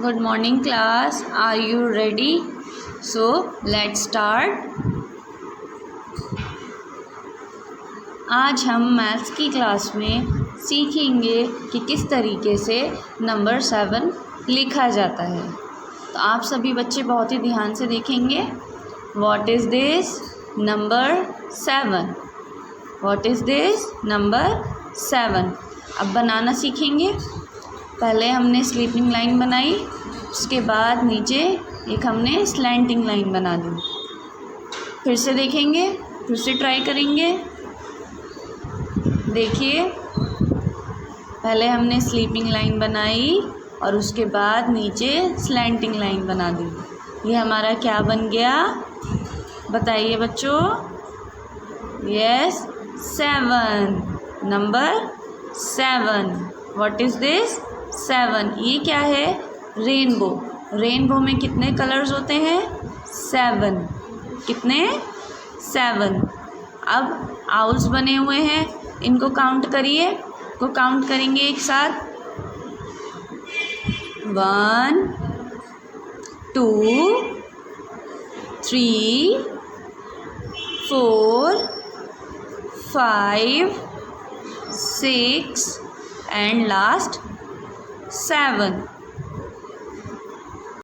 Good morning class. Are you ready? So let's start. आज हम maths की class में सीखेंगे कि किस तरीके से नंबर 7 लिखा जाता है। तो आप सभी बच्चे बहुत ही ध्यान से देखेंगे। What is this? Number 7. What is this? Number 7. अब बनाना सीखेंगे। पहले हमने स्लीपिंग लाइन बनाई, उसके बाद नीचे एक हमने स्लैंटिंग लाइन बना दी। फिर से देखेंगे, फिर से ट्राई करेंगे। देखिए, पहले हमने स्लीपिंग लाइन बनाई और उसके बाद नीचे स्लैंटिंग लाइन बना दी। ये हमारा क्या बन गया बताइए बच्चों? Yes, 7. Number 7. What is this? 7. ये क्या है? रेनबो। रेनबो में कितने कलर्स होते हैं? 7. कितने? 7. अब आउल्स बने हुए हैं, इनको काउंट करिए। को काउंट करेंगे एक साथ। 1 2 3 4 5 6 एंड लास्ट 7.